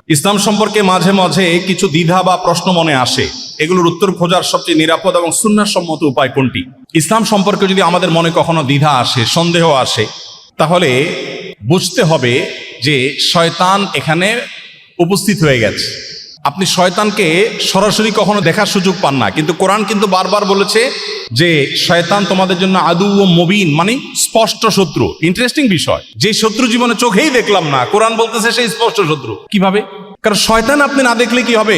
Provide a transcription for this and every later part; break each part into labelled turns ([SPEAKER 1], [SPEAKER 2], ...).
[SPEAKER 1] ইসলাম সম্পর্কে মাঝে মাঝে কিছু দ্বিধা বা প্রশ্ন মনে আসে, এগুলোর উত্তর খোঁজার সবচেয়ে নিরাপদ এবং সুন্নাহসম্মত উপায় কোনটি? ইসলাম সম্পর্কে যদি আমাদের মনে কখনো দ্বিধা আসে, সন্দেহ আসে, তাহলে বুঝতে হবে যে শয়তান এখানে উপস্থিত হয়ে গেছে। আপনি শয়তানকে সরাসরি কখনো দেখার সুযোগ পান না, কিন্তু কোরআন কিন্তু বারবার বলেছে যে শয়তান তোমাদের জন্য আদু ও মুবিন, মানে স্পষ্ট শত্রু। ইন্টারেস্টিং বিষয়, যে শত্রু জীবনে চোখেই দেখলাম না, কোরআন বলতেছে সেই স্পষ্ট শত্রু। কিভাবে? কারণ শয়তান আপনি না দেখলে কি হবে,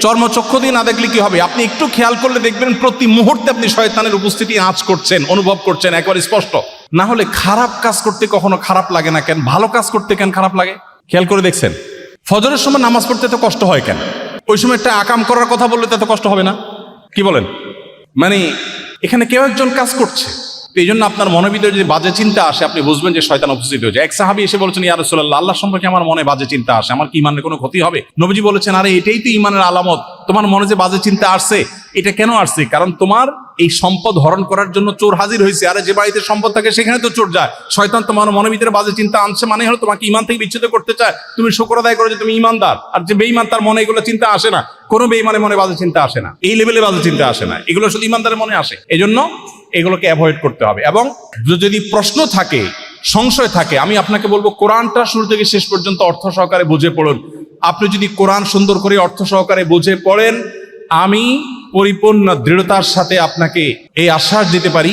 [SPEAKER 1] চর্মচক্ষু দিয়ে না দেখলে কি হবে? আপনি একটু খেয়াল করলে দেখবেন প্রতি মুহূর্তে আপনি শয়তানের উপস্থিতি আঁচ করছেন, অনুভব করছেন, একবার স্পষ্ট। না হলে খারাপ কাজ করতে কখনো খারাপ লাগে না কেন? ভালো কাজ করতে কেন খারাপ লাগে? খেয়াল করে দেখছেন? ফজরের সময় নামাজ পড়তে এত কষ্ট হয় কেন? ওই সময় একটা আকাম করার কথা বললে তো এত কষ্ট হবে না? কি বলেন? মানে এখানে কেউ একজন কাজ করছে। এই জন্য আপনার মনের ভিতরে যদি বাজে চিন্তা আসে, আপনি বুঝবেন যে শয়তান উপস্থিত হয়েছে। এক সাহাবী এসে বলেছেন, ইয়া রাসূলুল্লাহ, আল্লাহ সম্পর্কে আমার মনে বাজে চিন্তা আসে, আমার কি ইমানের কোনো ক্ষতি হবে? নবীজি বলেছেন, আরে এটাই তো ইমানের আলামত। তোমার মনে যে বাজে চিন্তা আসছে, এটা কেন আসছে? কারণ তোমার এই সম্পদ হরণ করার জন্য চোর হাজির হয়েছে। আরে যে বাড়িতে সম্পদ থাকে সেখানে তো চোর যায়। শয়তান তোমার মনের ভিতরে বাজে চিন্তা আনছে, মানে হলো তোমাকে ইমান থেকে বিচ্ছিন্ন করতে চায়। তুমি শুকর আদায় করো যে তুমি ইমানদার। আর যে বেঈমান, তার মনে এগুলো চিন্তা আসে না। কোনো বেঈমানের মনে বাজে চিন্তা আসে না, এই লেভেলে বাজে চিন্তা আসে না। এগুলো শুধু ইমানদারের মনে আসে। এই জন্য এগুলোকে অ্যাভয়েড করতে হবে। এবং যদি প্রশ্ন থাকে, সংশয় থাকে, আমি আপনাকে বলবো কোরআনটা শুরু থেকে শেষ পর্যন্ত অর্থ সহকারে বুঝে পড়ুন। আপনি যদি কোরআন সুন্দর করে অর্থ সহকারে বুঝে পড়েন, আমি পরিপূর্ণ দৃঢ়তার সাথে আপনাকে এই আশ্বাস দিতে পারি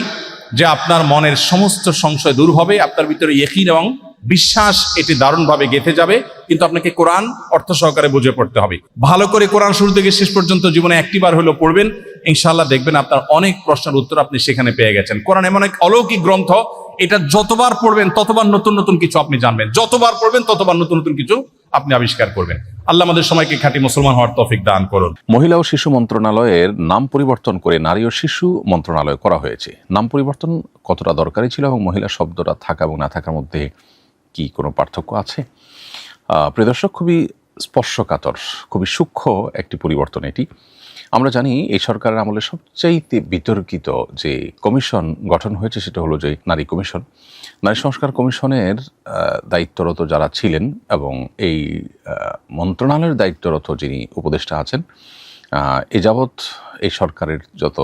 [SPEAKER 1] যে আপনার মনের সমস্ত সংশয় দূর হবে, আপনার ভিতরে ইয়াকিন এবং বিশ্বাস এটি দারুণভাবে গেঁথে যাবে। কিন্তু আপনাকে কোরআন অর্থ সহকারে বুঝে পড়তে হবে। ভালো করে কোরআন শুরু থেকে শেষ পর্যন্ত জীবনে একটি বার হলেও পড়বেন, ইনশাআল্লাহ দেখবেন আপনার অনেক প্রশ্নের উত্তর আপনি সেখানে পেয়ে গেছেন। কোরআন এমন এক অলৌকিক গ্রন্থ, এটা যতবার পড়বেন ততবার নতুন নতুন কিছু আপনি জানবেন, যতবার পড়বেন ততবার নতুন নতুন কিছু আপনি আবিষ্কার করবেন। আল্লাহ আমাদের সবাইকে খাঁটি মুসলমান হওয়ার তৌফিক দান করুন।
[SPEAKER 2] মহিলা ও শিশু মন্ত্রণালয়ের নাম পরিবর্তন করে নারী ও শিশু মন্ত্রণালয় করা হয়েছে। নাম পরিবর্তন কতটা দরকারি ছিল এবং মহিলা শব্দটা থাকা এবং না থাকার মধ্যে কি কোনো পার্থক্য আছে? প্রিয় দর্শক, খুবই স্পর্শকাতর, খুবই সূক্ষ্ম একটি পরিবর্তন এটি। আমরা জানি এই সরকারের আমলে সবচাইতে বিতর্কিত যে কমিশন গঠন হয়েছে সেটা হলো যে নারী কমিশন। নারী সংস্কার কমিশনের দায়িত্বরত যারা ছিলেন এবং এই মন্ত্রণালয়ের দায়িত্বরত যিনি উপদেষ্টা আছেন, এ যাবৎ এই সরকারের যত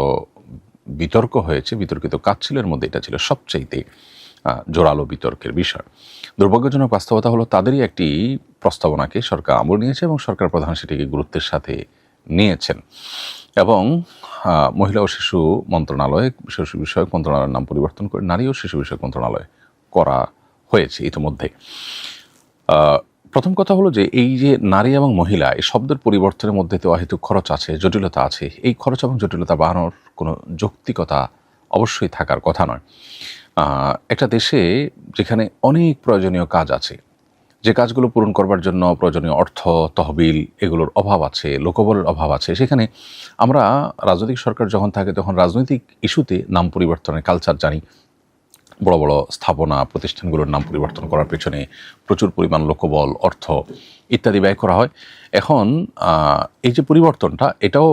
[SPEAKER 2] বিতর্ক হয়েছে, বিতর্কিত কাজ ছিল, এর মধ্যে এটা ছিল সবচাইতে জোরালো বিতর্কের বিষয়। দুর্ভাগ্যজনক বাস্তবতা হলো তাদেরই একটি প্রস্তাবনাকে সরকার আমল নিয়েছে এবং সরকার প্রধান সেটিকে গুরুত্বের সাথে নিয়েছেন এবং মহিলা ও শিশু মন্ত্রণালয়, শিশু বিষয়ক মন্ত্রণালয়ের নাম পরিবর্তন করে নারী ও শিশু বিষয়ক মন্ত্রণালয় করা হয়েছে ইতিমধ্যে। প্রথম কথা হলো যে এই যে নারী এবং মহিলা, এই শব্দের পরিবর্তনের মধ্যে তো অহেতুক খরচ আছে, জটিলতা আছে। এই খরচ এবং জটিলতা বাড়ানোর কোনো যৌক্তিকতা অবশ্যই থাকার কথা নয়। একটা দেশে যেখানে অনেক প্রয়োজনীয় কাজ আছে, যে কাজগুলো পূরণ করবার জন্য প্রয়োজনীয় অর্থ, তহবিল, এগুলোর অভাব আছে, লোকবলের অভাব আছে, সেখানে আমরা রাজনৈতিক সরকার যখন থাকে তখন রাজনৈতিক ইস্যুতে নাম পরিবর্তনের কালচার জানি। বড় বড় স্থাপনা প্রতিষ্ঠানগুলোর নাম পরিবর্তন করার পেছনে প্রচুর পরিমাণ লোকবল, অর্থ ইত্যাদি ব্যয় করা হয়। এখন এই যে পরিবর্তনটা, এটাও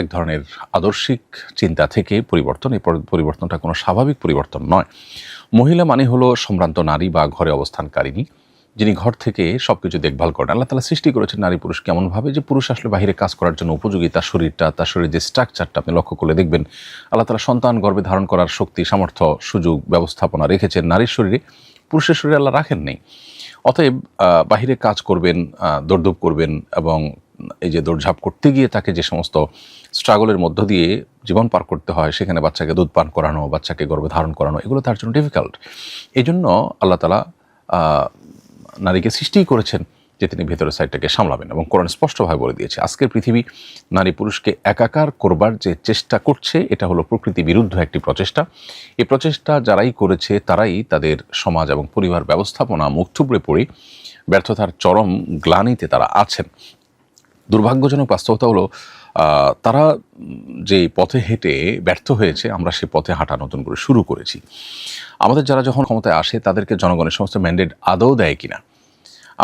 [SPEAKER 2] এক ধরনের আদর্শিক চিন্তা থেকে পরিবর্তন। এই পরিবর্তনটা কোনো স্বাভাবিক পরিবর্তন নয়। মহিলা মানে হলো সম্ভ্রান্ত নারী বা ঘরে অবস্থানকারিণী, যিনি ঘর থেকে সব কিছু দেখভাল করেন। আল্লাহ তাআলা সৃষ্টি করেছেন নারী পুরুষ কেমনভাবে যে পুরুষ আসলে বাহিরে কাজ করার জন্য উপযোগী, তার শরীরটা, তার শরীরের যে স্ট্রাকচারটা আপনি লক্ষ্য করলে দেখবেন আল্লাহ তাআলা সন্তান গর্ভে ধারণ করার শক্তি, সামর্থ্য, সুযোগ, ব্যবস্থাপনা রেখেছেন নারীর শরীরে, পুরুষের শরীরে আল্লাহ রাখেন নেই। অতএব বাহিরে কাজ করবেন, দৌড়ধূপ করবেন এবং এই যে দৌড়ঝাঁপ করতে গিয়ে তাকে যে সমস্ত স্ট্রাগলের মধ্য দিয়ে জীবন পার করতে হয়, সেখানে বাচ্চাকে দুধ পান করানো, বাচ্চাকে গর্ভে ধারণ করানো, এগুলো তার জন্য ডিফিকাল্ট। এই জন্য আল্লাহ তাআলা নারীকে সৃষ্টি করেছেন যে তিনি ভেতরের সাইডটাকে সামলাবেন এবং কোরআন স্পষ্টভাবে বলে দিয়েছে আজকের পৃথিবী নারী পুরুষকে একাকার করবার যে চেষ্টা করছে, এটা হলো প্রকৃতি বিরুদ্ধ একটি প্রচেষ্টা। এই প্রচেষ্টা যারাই করেছে তারাই তাদের সমাজ এবং পরিবার ব্যবস্থাপনা মুখ থুবড়ে পড়ে ব্যর্থতার চরম গ্লানিতে তারা আছেন। দুর্ভাগ্যজনক বাস্তবতা হলো তারা যে পথে হেঁটে ব্যর্থ হয়েছে, আমরা সেই পথে হাঁটা নতুন করে শুরু করেছি। আমাদের যারা যখন ক্ষমতায় আসে তাদেরকে জনগণের সমস্ত ম্যান্ডেট আদৌ দেয় কিনা,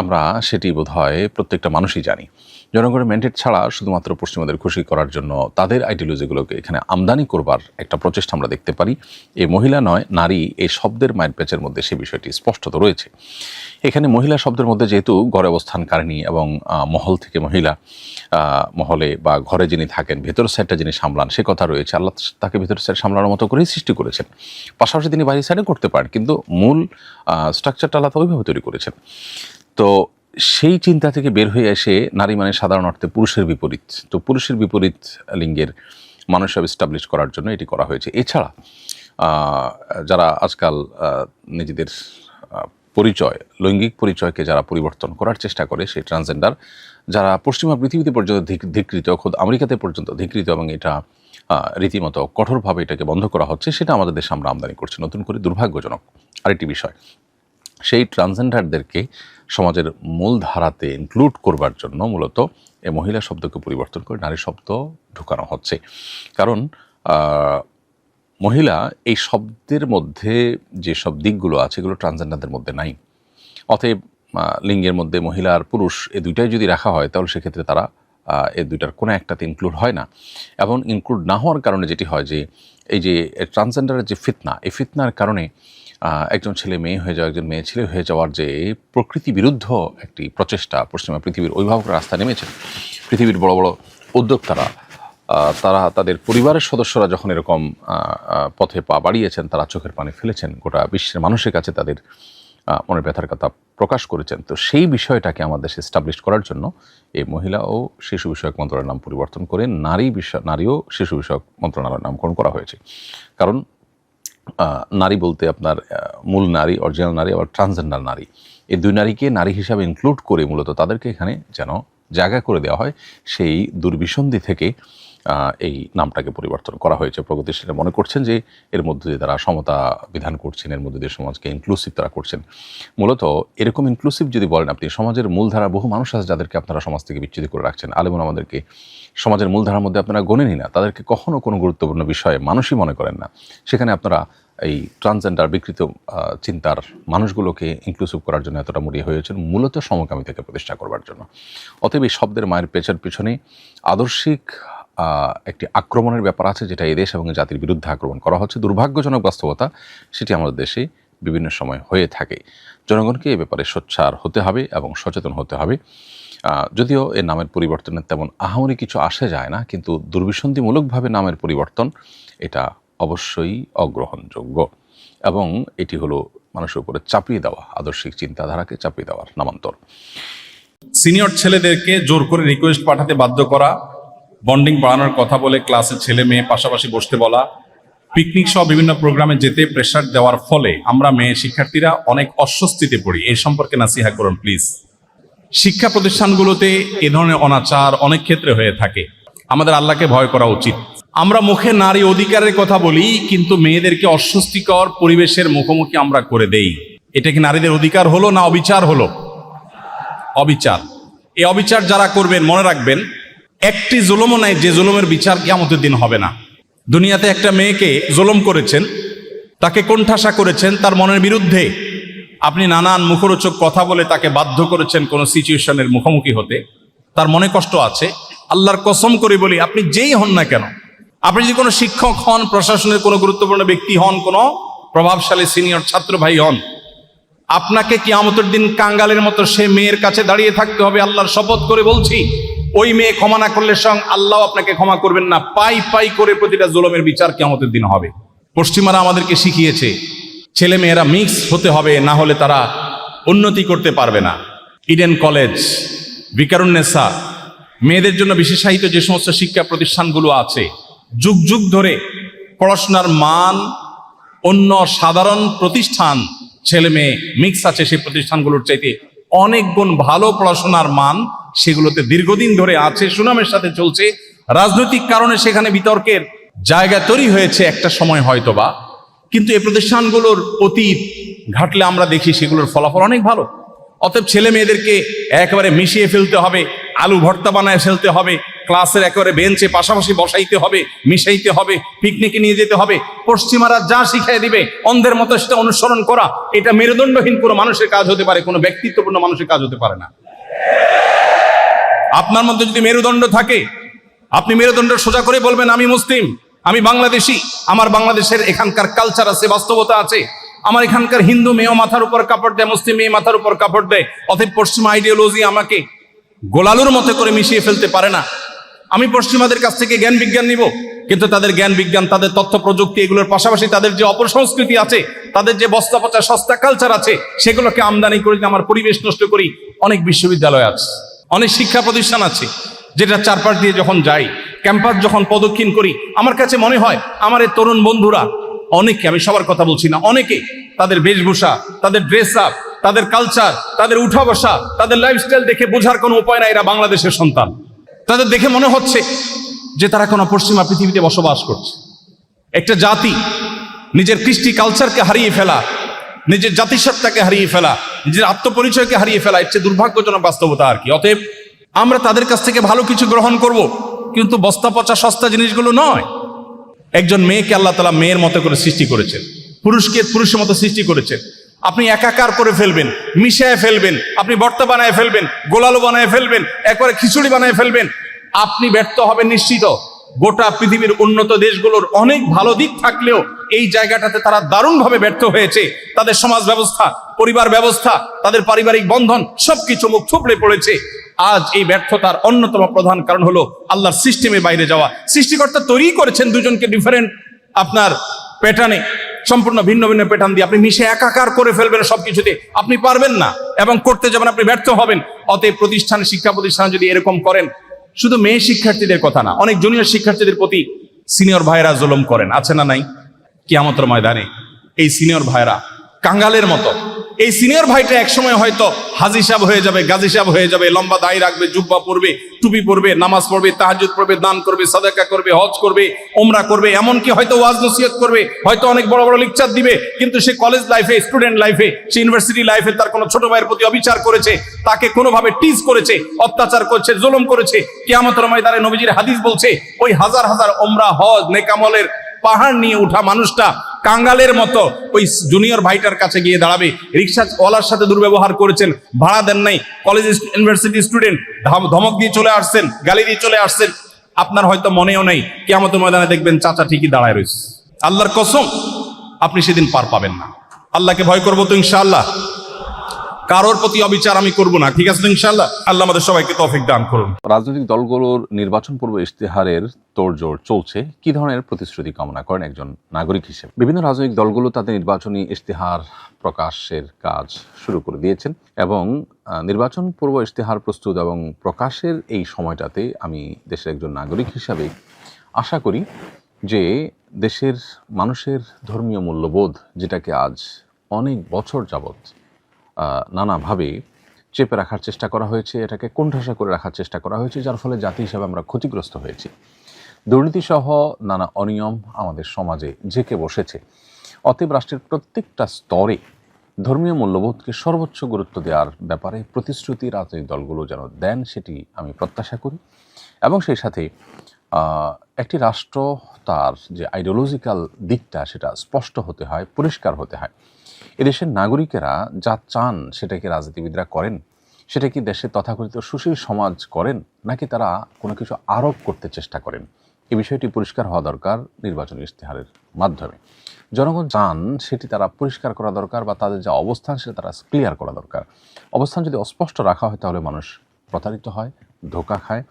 [SPEAKER 2] আমরা সেটি বোধহয় প্রত্যেকটা মানুষই জানি। জনগণের ম্যান্ডেট ছাড়া শুধুমাত্র পশ্চিমাদের খুশি করার জন্য তাদের আইডিওলজিগুলোকে এখানে আমদানি করবার একটা প্রচেষ্টা আমরা দেখতে পারি। এই মহিলা নয় নারী এই শব্দের মায়ের পেঁচের মধ্যে সে বিষয়টি স্পষ্টত রয়েছে। এখানে মহিলা শব্দের মধ্যে যেহেতু ঘরে অবস্থানকারিণী এবং মহল থেকে মহিলা, মহলে বা ঘরে যিনি থাকেন ভেতরের সাইডটা যিনি সামলান সে কথা রয়েছে। আল্লাহ তাকে ভেতরের সাইড সামলানোর মতো করেই সৃষ্টি করেছেন, পাশাপাশি তিনি বাইরের সাইডে করতে পারেন, কিন্তু মূল স্ট্রাকচারটা আল্লাহ ওইভাবে তৈরি করেছেন। তো সেই চিন্তা থেকে বের হয়ে এসে নারী মানে সাধারণ অর্থে পুরুষের বিপরীত, তো পুরুষের বিপরীত লিঙ্গের মানুষ এস্টাবলিশ করার জন্য এটি করা হয়েছে। এছাড়া যারা আজকাল নিজেদের পরিচয়, লৈঙ্গিক পরিচয়কে যারা পরিবর্তন করার চেষ্টা করে, সেই ট্রান্সজেন্ডার যারা পশ্চিমা পৃথিবীতে পর্যন্ত ধিকৃত, খোদ আমেরিকাতে পর্যন্ত ধিকৃত, এবং এটা রীতিমতো কঠোরভাবে এটাকে বন্ধ করা হচ্ছে, সেটা আমাদের দেশে আমরা আমদানি করছি নতুন করে। দুর্ভাগ্যজনক আরেকটি বিষয়, সেই ট্রান্সজেন্ডারদেরকে সমাজের মূল ধারাতে ইনক্লুড করবার জন্য মূলত এই মহিলা শব্দকে পরিবর্তন করে নারী শব্দ ঢুকানো হচ্ছে। কারণ মহিলা এই শব্দের মধ্যে যেসব দিকগুলো আছে এগুলো ট্রান্সজেন্ডারদের মধ্যে নাই। অতএব লিঙ্গের মধ্যে মহিলা আর পুরুষ এই দুইটাই যদি রাখা হয় তাহলে সেক্ষেত্রে তারা এই দুইটার কোনো একটাতে ইনক্লুড হয় না। এবং ইনক্লুড না হওয়ার কারণে যেটি হয় যে এই যে ট্রান্সজেন্ডারের যে ফিতনা, এই ফিতনার কারণে একজন ছেলে মেয়ে হয়ে যাওয়া, একজন মেয়ে ছেলে হয়ে যাওয়ার যে প্রকৃতি বিরুদ্ধ একটি প্রচেষ্টা পশ্চিমা পৃথিবীর অভিভাবকরা রাস্তায় নেমেছেন। পৃথিবীর বড় বড় উদ্যোক্তারা তারা তাদের পরিবারের সদস্যরা যখন এরকম পথে পা বাড়িয়েছেন, তারা চোখের পানি ফেলেছেন, গোটা বিশ্বের মানুষের কাছে তাদের মনের ব্যথার কথা প্রকাশ করেছেন। তো সেই বিষয়টাকে আমাদের দেশে এস্টাবলিশ করার জন্য এই মহিলা ও শিশু বিষয়ক মন্ত্রণালয়ের নাম পরিবর্তন করে নারী ও শিশু বিষয়ক মন্ত্রণালয়ের নামকরণ করা হয়েছে। কারণ নারী বলতে আপনার মূল নারী, অরিজিনাল নারী, আবার ট্রান্সজেন্ডার নারী, এই দুই নারীকে নারী হিসাবে ইনক্লুড করে মূলত তাদেরকে এখানে যেন জায়গা করে দেওয়া হয়, সেই দুর্বিসন্ধি থেকে এই নামটাকে পরিবর্তন করা হয়েছে। প্রগতিশীলরা মনে করছেন যে এর মধ্যে দিয়ে তারা সমতা বিধান করছেন, এর মধ্যে দিয়ে সমাজকে ইনক্লুসিভ তারা করছেন। মূলত এরকম ইনক্লুসিভ যদি বলেন আপনি, সমাজের মূলধারা বহু মানুষ আছে যাদেরকে আপনারা সমাজ থেকে বিচ্ছিন্ন করে রাখছেন। আলেমুন আমাদেরকে সমাজের মূলধারার মধ্যে আপনারা গণেনই না, তাদেরকে কখনো কোনো গুরুত্বপূর্ণ বিষয়ে মানুষই মনে করেন না। সেখানে আপনারা এই ট্রান্সজেন্ডার বিকৃত চিন্তার মানুষগুলোকে ইনক্লুসিভ করার জন্য এতটা মরিয়া হয়েছেন, মূলত সমকামিতাকে প্রতিষ্ঠা করবার জন্য। অতএব এই শব্দের মায়ের পেছার পিছনে আদর্শিক একটি আক্রমণের ব্যাপার আছে, যেটা এদেশ এবং জাতির বিরুদ্ধে আক্রমণ করা হচ্ছে। দুর্ভাগ্যজনক বাস্তবতা, সেটি আমাদের দেশে বিভিন্ন সময় হয়ে থাকে। জনগণকে এ ব্যাপারে সোচ্চার হতে হবে এবং সচেতন হতে হবে। যদিও এর নামের পরিবর্তনের তেমন আহামরি কিছু আসে যায় না, কিন্তু দুর্বিসন্ধিমূলকভাবে নামের পরিবর্তন এটা অবশ্যই অগ্রহণযোগ্য, এবং এটি হলো মানুষের উপরে চাপিয়ে দেওয়া, আদর্শিক চিন্তাধারাকে চাপিয়ে দেওয়ার নামান্তর।
[SPEAKER 1] সিনিয়র ছেলেদেরকে জোর করে রিকোয়েস্ট পাঠাতে বাধ্য করা, বন্ডিং বাড়ানোর কথা বলে ক্লাসে ছেলে মেয়ে পাশাপাশি বসতে বলা, পিকনিক সহ বিভিন্ন প্রোগ্রামে যেতে প্রেশার দেওয়ার ফলে আমরা মেয়ে শিক্ষার্থীরা অনেক অস্বস্তিতে পড়ি। এই সম্পর্কে নাসিহা করুন প্লিজ। শিক্ষা প্রতিষ্ঠানগুলোতে এ ধরনের অনাচার অনেক ক্ষেত্রে হয়ে থাকে। আমাদের আল্লাহকে ভয় করা উচিত। আমরা মুখে নারী অধিকারের কথা বলি, কিন্তু মেয়েদেরকে অস্বস্তিকর পরিবেশের মুখোমুখি আমরা করে দেই। এটা কি নারীদের অধিকার হলো না অবিচার হলো? অবিচার। এই অবিচার যারা করবেন মনে রাখবেন, একটি জুলুমও নাই যে জুলুমের বিচার কিয়ামতের দিন হবে না। দুনিয়াতে একটা মেয়েকে জুলুম করেছেন, তাকে কোণঠাসা করেছেন তার মনের বিরুদ্ধে, আপনি নানান মুখরোচক কথা বলে তাকে বাধ্য করেছেন কোনো সিচুয়েশনের মুখোমুখি হতে, তার মনে কষ্ট আছে। আল্লাহর কসম করে বলি, আপনি যেই হন না কেন, আপনি যদি কোনো শিক্ষক হন, প্রশাসনের কোনো গুরুত্বপূর্ণ ব্যক্তি হন, কোনো প্রভাবশালী সিনিয়র ছাত্র ভাই হন, আপনাকে কিয়ামতের দিন কাঙ্গালের মতো সে মেয়ের কাছে দাঁড়িয়ে থাকতে হবে। আল্লাহর শপথ করে বলছি, ওই মেয়ে ক্ষমা না করলে স্বয়ং আল্লাহ আপনাকে ক্ষমা করবেন না। পাই পাই করে প্রতিটা জুলুমের বিচার কিয়ামতের দিন হবে। পশ্চিমারা আমাদেরকে শিখিয়েছে ছেলে মেয়েরা মিক্স হতে হবে, না হলে তারা উন্নতি করতে পারবে না। ইডেন কলেজ, ভিকারুন্নেসা, মেয়েদের জন্য বিশেষায়িত যে সমস্ত শিক্ষা প্রতিষ্ঠানগুলো আছে, যুগ যুগ ধরে পড়াশোনার মান অন্য সাধারণ প্রতিষ্ঠান, ছেলে মেয়ে মিক্স আছে সেই প্রতিষ্ঠানগুলোর চাইতে অনেক গুণ ভালো পড়াশোনার মান সেগুলোতে দীর্ঘদিন ধরে আছে, সুনামের সাথে চলছে। রাজনৈতিক কারণে সেখানে বিতর্কের জায়গা তৈরি হয়েছে একটা সময় হয়তোবা, কিন্তু এই প্রতিষ্ঠানগুলোর অতীত ঘাটলে আমরা দেখি সেগুলোর ফলাফল অনেক ভালো। অতএব ছেলে মেয়েদেরকে একেবারে মিশিয়ে ফেলতে হবে, আলু ভর্তা বানায় ফেলতে হবে, ক্লাসের একেবারে বেঞ্চে পাশাপাশি বসাইতে হবে, মিশাইতে হবে, পিকনিকে নিয়ে যেতে হবে, পশ্চিমারা যা শিখিয়ে দিবে অন্ধের মতো সেটা অনুসরণ করা, এটা মেরুদণ্ডহীন কোনো মানুষের কাজ হতে পারে, কোনো ব্যক্তিত্বপূর্ণ মানুষের কাজ হতে পারে না। আপনার মধ্যে যদি মেরুদণ্ড থাকে, আপনি মেরুদণ্ড সোজা করে বলবেন আমি মুসলিম, আমি বাংলাদেশি, আমার বাংলাদেশের এখানকার কালচার আছে, বাস্তবতা আছে, আমার এখানকার হিন্দু মেয়েও মাথার উপর কাপড় দেয়, মুসলিম মেয়ে মাথার উপর কাপড় দেয়, অতএব পশ্চিমা আইডিওলজি আমাকে গোলালুর মতো করে মিশিয়ে ফেলতে পারে না। আমি পশ্চিমাদের কাছ থেকে জ্ঞান বিজ্ঞান নিব, কিন্তু তাদের জ্ঞান বিজ্ঞান, তাদের তথ্য প্রযুক্তি, এগুলোর পাশাপাশি তাদের যে অপসংস্কৃতি আছে, তাদের যে বস্তা পচা সস্তা কালচার আছে, সেগুলোকে আমদানি করে আমার পরিবেশ নষ্ট করি। অনেক বিশ্ববিদ্যালয় আছে, অনেক শিক্ষা প্রতিষ্ঠান আছে, যেটা চারপাশ দিয়ে যখন যাই, ক্যাম্পাস যখন প্রদক্ষিণ করি, আমার কাছে মনে হয় আমার এই তরুণ বন্ধুরা অনেকে, আমি সবার কথা বলছি না, অনেকে তাদের বেশভূষা, তাদের ড্রেস আপ, তাদের কালচার, তাদের উঠা বসা, তাদের লাইফস্টাইল দেখে বোঝার কোনো উপায় নাই এরা বাংলাদেশের সন্তান। তাদের দেখে মনে হচ্ছে যে তারা কোনো পশ্চিমা পৃথিবীতে বসবাস করছে। একটা জাতি নিজের কৃষ্টি কালচারকে হারিয়ে ফেলা, নিজের জাতিসত্তাকে হারিয়ে ফেলা, নিজের আত্মপরিচয়কে হারিয়ে ফেলা, এর চেয়ে দুর্ভাগ্যজনক বাস্তবতা আর কি। অতএব আমরা তাদের কাছ থেকে ভালো কিছু গ্রহণ করব, কিন্তু বস্তা পচা সস্তা জিনিসগুলো নয়। একজন মেয়েকে আল্লাহ তাআলা মেয়ের মতো করে সৃষ্টি করেছেন, পুরুষকে পুরুষের মতো সৃষ্টি করেছেন। আপনি একাকার করে ফেলবেন, মিশায় ফেলবেন, আপনি ভর্তা বানায় ফেলবেন, গোলালু বানায় ফেলবেন, একবারে খিচুড়ি বানায় ফেলবেন, আপনি ব্যর্থ হবেন নিশ্চিত। গোটা পৃথিবীর উন্নত দেশগুলোর অনেক ভালো দিক থাকলেও এই জায়গাটাতে তারা দারুণভাবে ব্যর্থ হয়েছে। তাদের সমাজ ব্যবস্থা, পরিবার ব্যবস্থা, তাদের পারিবারিক বন্ধন সবকিছু মুখ থুবড়ে পড়েছে। আজ এই ব্যর্থতার অন্যতম প্রধান কারণ হলো আল্লাহর সিস্টেমের বাইরে যাওয়া। সৃষ্টিকর্তা তৈরি করেছেন দুজনকে ডিফারেন্ট আপনার প্যাটার্নে, সম্পূর্ণ ভিন্ন ভিন্ন প্যাটার্ন দিয়ে আপনি মিশে একাকার করে ফেলবেন সবকিছুতে, আপনি পারবেন না এবং করতে যাবেন আপনি ব্যর্থ হবেন। অতএব প্রতিষ্ঠানে, শিক্ষা প্রতিষ্ঠানে যদি এরকম করেন, শুধু মেয়ে শিক্ষার্থীদের কথা না, অনেক জুনিয়র শিক্ষার্থীদের প্রতি সিনিয়র ভাইরা জুলুম করেন, আছে না নাই? কিয়ামতের ময়দানে এই সিনিয়র ভাইরা কাঙ্গালের মতো, এই সিনিয়র ভাইটা একসময় হয়তো হাজি সাহেব হয়ে যাবে, গাজী সাহেব হয়ে যাবে, লম্বা দাড়ি রাখবে, জুব্বা পরবে, টুপি পরবে, নামাজ পড়বে, তাহাজ্জুদ পড়বে, দান করবে, সাদাকা করবে, হজ করবে, ওমরা করবে, এমনকি হয়তো ওয়াজ নসিহত করবে, হয়তো অনেক বড় বড় লেকচার দিবে, কিন্তু সে কলেজ লাইফে, স্টুডেন্ট লাইফে, সে ইউনিভার্সিটি লাইফে তার কোনো ছোট ভাইয়ের প্রতি অবিচার করেছে, তাকে কোনোভাবে টিজ করেছে, অত্যাচার করেছে, জুলুম করেছে। কিয়ামতের ময়দানে নবীজির হাদিস বলছে ওই হাজার হাজার ওমরা, হজ, নেকামলের পাহাড় নিয়ে উঠা মানুষটা কাঙ্গালের মতো ওই জুনিয়র ভাইটার কাছে গিয়ে দাঁড়াবে। রিক্সাওয়ালার সাথে দুর্ব্যবহার করেছেন, ভাড়া দেন নাই, কলেজ ইউনিভার্সিটি স্টুডেন্ট, ধমক দিয়ে চলে আসছেন, গালি দিয়ে চলে আসছেন, আপনার হয়তো মনেও নেই। কিয়ামতের ময়দানে দেখবেন চাচা ঠিকই দাঁড়ায় রয়েছে। আল্লাহর কসম আপনি সেদিন পার পাবেন না। আল্লাহকে ভয় করবো তো ইনশাআল্লাহ, কারোর প্রতি অবিচার আমি করব না, ঠিক আছে তো ইনশাআল্লাহ? আল্লাহ আমাদের সবাইকে তৌফিক দান করুন।
[SPEAKER 2] রাজনৈতিক দলগুলোর নির্বাচন পূর্ব ইশতেহারের তোড়জোড় চলছে, কি ধরনের প্রতিশ্রুতি কামনা করেন একজন নাগরিক হিসেবে? বিভিন্ন রাজনৈতিক দলগুলো তাদের নির্বাচনী ইশতেহার প্রকাশের কাজ শুরু করে দিয়েছেন এবং নির্বাচন পূর্ব ইশতেহার প্রস্তুত এবং প্রকাশের এই সময়টাতে আমি দেশের একজন নাগরিক হিসাবে আশা করি যে দেশের মানুষের ধর্মীয় মূল্যবোধ, যেটাকে আজ অনেক বছর যাবৎ নানাভাবে চেপে রাখার চেষ্টা করা হয়েছে, এটাকে কোণঠাসা করে রাখার চেষ্টা করা হয়েছে, যার ফলে জাতি হিসাবে আমরা ক্ষতিগ্রস্ত হয়েছি। দুর্নীতিসহ নানা অনিয়ম আমাদের সমাজে ঝেঁকে বসেছে। অতএব রাষ্ট্রের প্রত্যেকটা স্তরে ধর্মীয় মূল্যবোধকে সর্বোচ্চ গুরুত্ব দেওয়ার ব্যাপারে প্রতিশ্রুতি রাজনৈতিক দলগুলো যেন দেন, সেটি আমি প্রত্যাশা করি। এবং সেই সাথে একটি রাষ্ট্র তার যে আইডিওলজিক্যাল দিকটা, সেটা স্পষ্ট হতে হয়, পরিষ্কার হতে হয়। এদেশের নাগরিকেরা যা চান সেটা কি রাজনীতিবিদরা করেন? সেটা কি দেশের তথাকথিত সুশীল সমাজ করেন, নাকি তারা কোনো কিছু আরোপ করতে চেষ্টা করেন? এই বিষয়টি পরিষ্কার হওয়া দরকার নির্বাচনী ইশতেহারের মাধ্যমে। জনগণ চান সেটি তারা পরিষ্কার করা দরকার, বা তাদের যা অবস্থান সেটা তারা ক্লিয়ার করা দরকার। অবস্থান যদি অস্পষ্ট রাখা হয় তাহলে মানুষ প্রতারিত হয়, ধোঁকা খায়,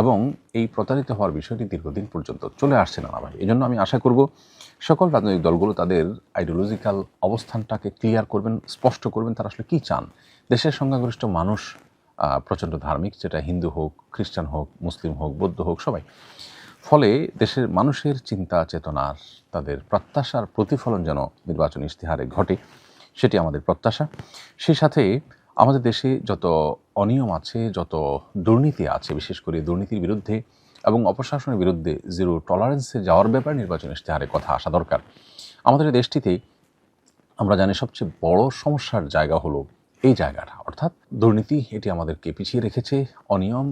[SPEAKER 2] এবং এই প্রতারিত হওয়ার বিষয়টি দীর্ঘদিন পর্যন্ত চলে আসছে নানাভাবে। এই জন্য আমি আশা করব সকল রাজনৈতিক দলগুলো তাদের আইডিওলজিক্যাল অবস্থানটাকে ক্লিয়ার করবেন, স্পষ্ট করবেন, তারা আসলে কী চান। দেশের সংখ্যাগরিষ্ঠ মানুষ প্রচণ্ড ধার্মিক, সেটা হিন্দু হোক, খ্রিস্টান হোক, মুসলিম হোক, বৌদ্ধ হোক, সবাই। ফলে দেশের মানুষের চিন্তা চেতনার, তাদের প্রত্যাশার প্রতিফলন যেন নির্বাচনী ইশতেহারে ঘটে, সেটি আমাদের প্রত্যাশা। সেই সাথে আমাদের দেশে যত অনিয়ম আছে, যত দুর্নীতি আছে, বিশেষ করে দুর্নীতির বিরুদ্ধে এবং অপশাসনের বিরুদ্ধে জিরো টলারেন্সে যাওয়ার ব্যাপারে নির্বাচনী ইশতেহারে কথা আসা দরকার। আমাদের দেশটিতে আমরা জানি সবচেয়ে বড় সমস্যার জায়গা হলো এই জায়গাটা, অর্থাৎ দুর্নীতি এটি আমাদেরকে পিছিয়ে রেখেছে, অনিয়ম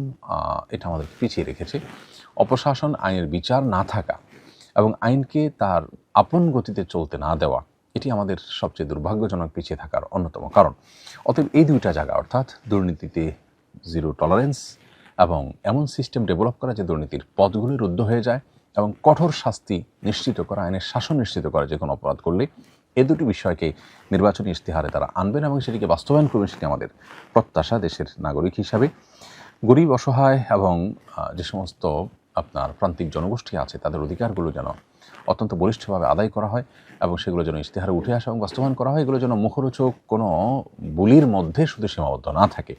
[SPEAKER 2] এটা আমাদেরকে পিছিয়ে রেখেছে, অপশাসন, আইনের বিচার না থাকা এবং আইনকে তার আপন গতিতে চলতে না দেওয়া, এটি আমাদের সবচেয়ে দুর্ভাগ্যজনক পিছিয়ে থাকার অন্যতম কারণ। অতএব এই দুইটা জায়গা, অর্থাৎ দুর্নীতিতে জিরো টলারেন্স এবং এমন সিস্টেম ডেভেলপ করা যে দুর্নীতির পথগুলি রুদ্ধ হয়ে যায় এবং কঠোর শাস্তি নিশ্চিত করা, আইনের শাসন নিশ্চিত করা যে কোনো অপরাধ করলে, এ দুটি বিষয়কে নির্বাচনী ইশতেহারে তারা আনবেন এবং সেটিকে বাস্তবায়ন করবেন, সেটি আমাদের প্রত্যাশা দেশের নাগরিক হিসাবে। গরিব, অসহায় এবং যে সমস্ত আপনার প্রান্তিক জনগোষ্ঠী আছে তাদের অধিকারগুলো যেন অত্যন্ত বলিষ্ঠভাবে আদায় করা হয় এবং সেগুলো যেন ইশতেহারে উঠে আসে এবং বাস্তবায়ন করা হয়, এগুলো যেন মুখরোচক কোনো বুলির মধ্যে শুধু সীমাবদ্ধ না থাকে,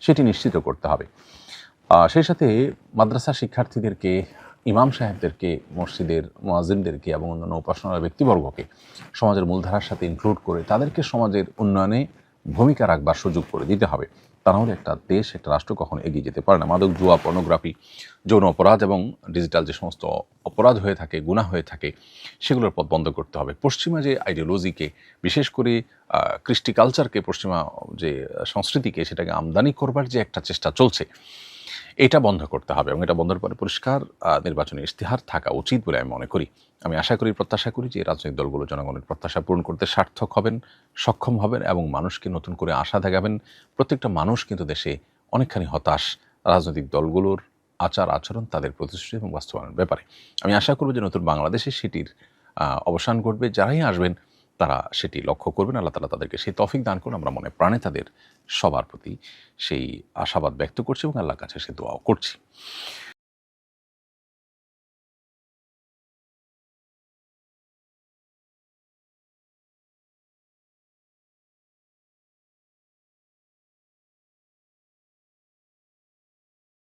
[SPEAKER 2] সেটি নিশ্চিত করতে হবে। সেই সাথে মাদ্রাসা শিক্ষার্থীদেরকে, ইমাম সাহেবদেরকে, মসজিদের মুয়াজ্জিনদেরকে এবং অন্যান্য উপাসনার ব্যক্তিবর্গকে সমাজের মূলধারার সাথে ইনক্লুড করে তাদেরকে সমাজের উন্নয়নে ভূমিকা রাখবার সুযোগ করে দিতে হবে। তা নাহলে একটা দেশ, একটা রাষ্ট্র কখনো এগিয়ে যেতে পারে না। মাদক, জুয়া, পর্নোগ্রাফি, যৌন অপরাধ এবং ডিজিটাল যে সমস্ত অপরাধ হয়ে থাকে, গুনাহ হয়ে থাকে, সেগুলোর পথ বন্ধ করতে হবে। পশ্চিমা যে আইডিওলজিকে, বিশেষ করে কৃষ্টি কালচারকে, পশ্চিমা যে সংস্কৃতিকে, সেটাকে আমদানি করবার যে একটা চেষ্টা চলছে, এটা বন্ধ করতে হবে এবং এটা বন্ধের পরে পরিষ্কার নির্বাচনী ইশতেহার থাকা উচিত বলে আমি মনে করি। আমি আশা করি, প্রত্যাশা করি যে রাজনৈতিক দলগুলো জনগণের প্রত্যাশা পূরণ করতে সার্থক হবেন, সক্ষম হবেন এবং মানুষকে নতুন করে আশা দেখাবেন। প্রত্যেকটা মানুষ কিন্তু দেশে অনেকখানি হতাশ রাজনৈতিক দলগুলোর আচার আচরণ, তাদের প্রতিশ্রুতি এবং বাস্তবায়নের ব্যাপারে। আমি আশা করব যে নতুন বাংলাদেশে সেটির অবসান ঘটবে। যারাই আসবেন তারা সেটি লক্ষ্য করবেন। আল্লাহ তাআলা তাদেরকে সেই তৌফিক দান করুন। আমরা মনে প্রাণে তাদের সবার প্রতি সেই আশাবাদ ব্যক্ত করছি এবং আল্লাহর কাছে সে দোয়াও করছি।